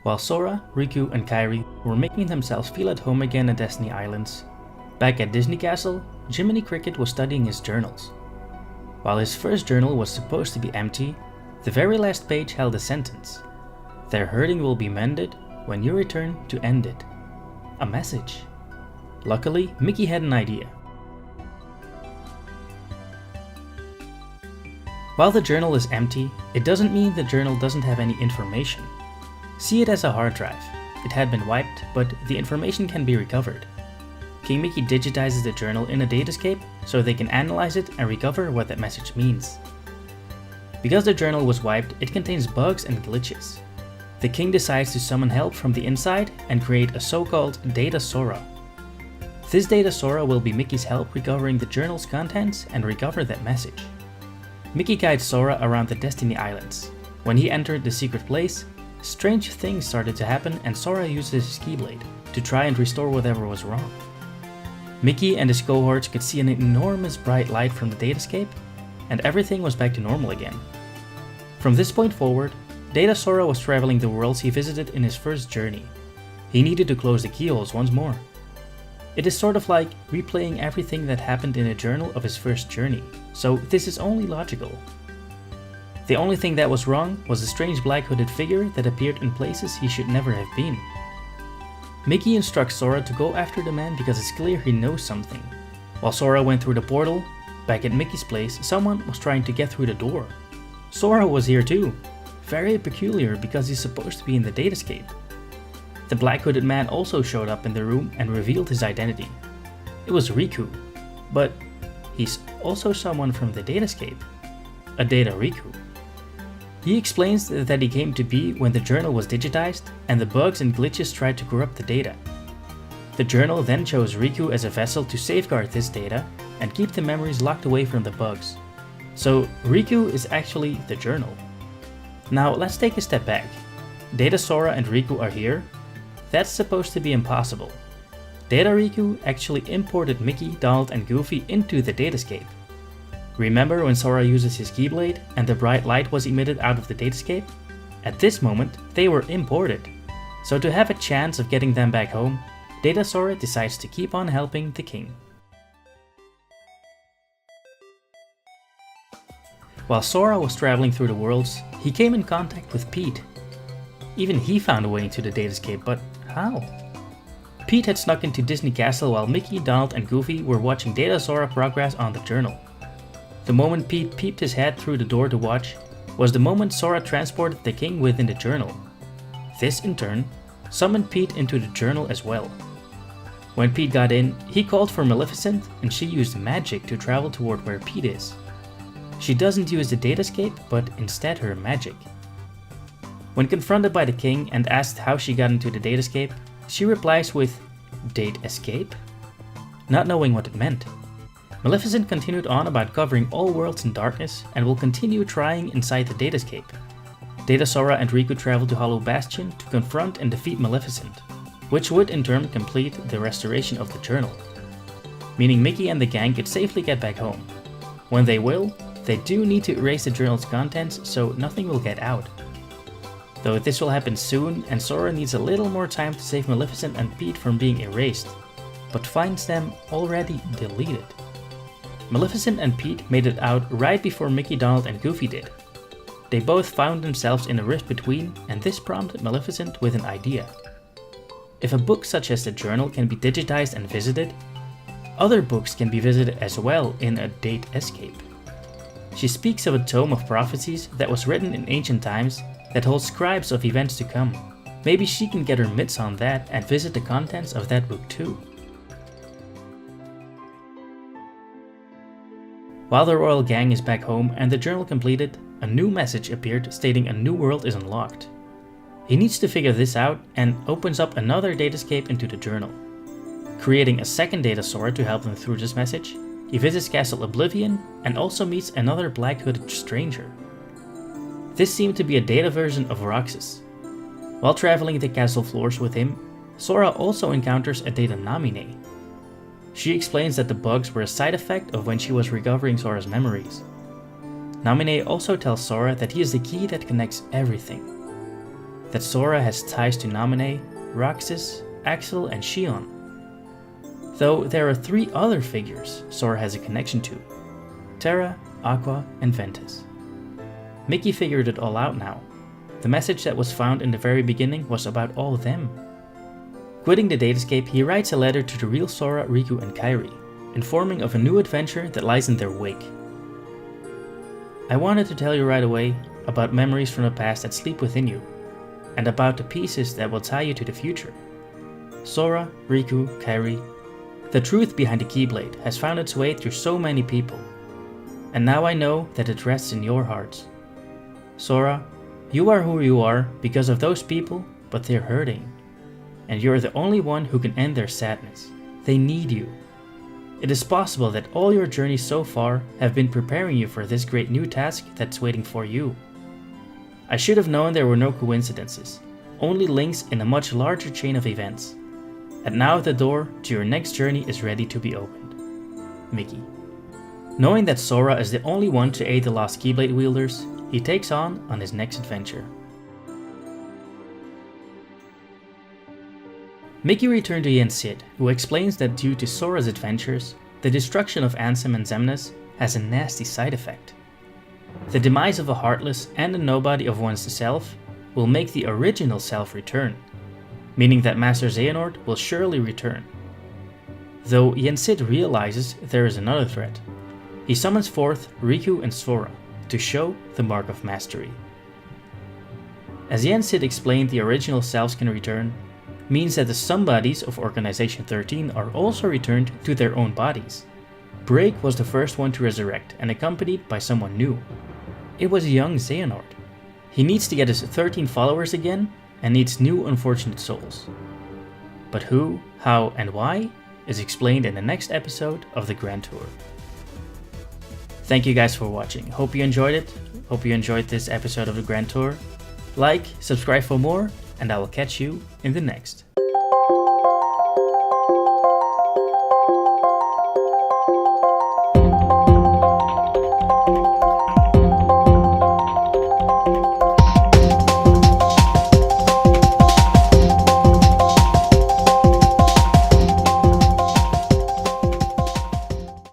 While Sora, Riku, and Kairi were making themselves feel at home again at Destiny Islands, back at Disney Castle, Jiminy Cricket was studying his journals. While his first journal was supposed to be empty, the very last page held a sentence: "Their hurting will be mended when you return to end it." A message. Luckily, Mickey had an idea. While the journal is empty, it doesn't mean the journal doesn't have any information. See it as a hard drive. It had been wiped, but the information can be recovered. King Mickey digitizes the journal in a datascape so they can analyze it and recover what that message means. Because the journal was wiped, it contains bugs and glitches. The king decides to summon help from the inside and create a so-called Data Sora. This Data Sora will be Mickey's help recovering the journal's contents and recover that message. Mickey guides Sora around the Destiny Islands. When he entered the secret place, strange things started to happen and Sora uses his Keyblade to try and restore whatever was wrong. Mickey and his cohorts could see an enormous bright light from the datascape, and everything was back to normal again. From this point forward, Data Sora was traveling the worlds he visited in his first journey. He needed to close the keyholes once more. It is sort of like replaying everything that happened in a journal of his first journey, so this is only logical. The only thing that was wrong was a strange black hooded figure that appeared in places he should never have been. Mickey instructs Sora to go after the man because it's clear he knows something. While Sora went through the portal, back at Mickey's place, someone was trying to get through the door. Sora was here too. Very peculiar because he's supposed to be in the datascape. The black hooded man also showed up in the room and revealed his identity. It was Riku, but he's also someone from the datascape. A Data Riku. He explains that he came to be when the journal was digitized and the bugs and glitches tried to corrupt the data. The journal then chose Riku as a vessel to safeguard this data and keep the memories locked away from the bugs. So Riku is actually the journal. Now let's take a step back. Data Sora and Riku are here. That's supposed to be impossible. Data Riku actually imported Mickey, Donald and Goofy into the datascape. Remember when Sora uses his Keyblade and the bright light was emitted out of the datascape? At this moment, they were imported. So to have a chance of getting them back home, Data Sora decides to keep on helping the king. While Sora was traveling through the worlds, he came in contact with Pete. Even he found a way into the datascape, but how? Pete had snuck into Disney Castle while Mickey, Donald and Goofy were watching Data Sora progress on the journal. The moment Pete peeped his head through the door to watch was the moment Sora transported the king within the journal. This in turn summoned Pete into the journal as well. When Pete got in, he called for Maleficent and she used magic to travel toward where Pete is. She doesn't use the datascape, but instead her magic. When confronted by the king and asked how she got into the datascape, she replies with "Date escape?" not knowing what it meant. Maleficent continued on about covering all worlds in darkness and will continue trying inside the datascape. Data Sora and Riku travel to Hollow Bastion to confront and defeat Maleficent, which would in turn complete the restoration of the journal, meaning Mickey and the gang could safely get back home. When they will, they do need to erase the journal's contents so nothing will get out. Though this will happen soon and Sora needs a little more time to save Maleficent and Pete from being erased, but finds them already deleted. Maleficent and Pete made it out right before Mickey, Donald and Goofy did. They both found themselves in a rift between, and this prompted Maleficent with an idea. If a book such as the journal can be digitized and visited, other books can be visited as well in a date escape. She speaks of a tome of prophecies that was written in ancient times that holds scribes of events to come. Maybe she can get her mitts on that and visit the contents of that book too. While the royal gang is back home and the journal completed, a new message appeared stating a new world is unlocked. He needs to figure this out and opens up another datascape into the journal. Creating a second Data Sora to help them through this message, he visits Castle Oblivion and also meets another black hooded stranger. This seemed to be a data version of Roxas. While traveling the castle floors with him, Sora also encounters a Data Namine. She explains that the bugs were a side effect of when she was recovering Sora's memories. Namine also tells Sora that he is the key that connects everything. that Sora has ties to Naminé, Roxas, Axel, and Xion. Though there are 3 other figures Sora has a connection to: Terra, Aqua, and Ventus. Mickey figured it all out now. The message that was found in the very beginning was about all of them. Quitting the datascape, he writes a letter to the real Sora, Riku, and Kairi, informing of a new adventure that lies in their wake. I wanted to tell you right away about memories from the past that sleep within you, and about the pieces that will tie you to the future. Sora, Riku, Kairi. The truth behind the Keyblade has found its way through so many people, and now I know that it rests in your hearts. Sora, you are who you are because of those people, but they're hurting. And you're the only one who can end their sadness. They need you. It is possible that all your journeys so far have been preparing you for this great new task that's waiting for you. I should have known there were no coincidences, only links in a much larger chain of events. And now the door to your next journey is ready to be opened. Mickey. Knowing that Sora is the only one to aid the lost Keyblade wielders, he takes on his next adventure. Mickey returned to Yen Sid, who explains that due to Sora's adventures, the destruction of Ansem and Xemnas has a nasty side effect. The demise of a heartless and a nobody of one's self will make the original self return, meaning that Master Xehanort will surely return. Though Yen Sid realizes there is another threat, he summons forth Riku and Sora to show the mark of mastery. As Yen Sid explained, the original selves can return means that the somebodies of Organization 13 are also returned to their own bodies. Break was the first one to resurrect and accompanied by someone new. It was young Xehanort. He needs to get his 13 followers again and needs new unfortunate souls. But who, how, and why is explained in the next episode of the Grand Tour. Thank you guys for watching. Hope you enjoyed it. Hope you enjoyed this episode of the Grand Tour. Like, subscribe for more, and I will catch you in the next.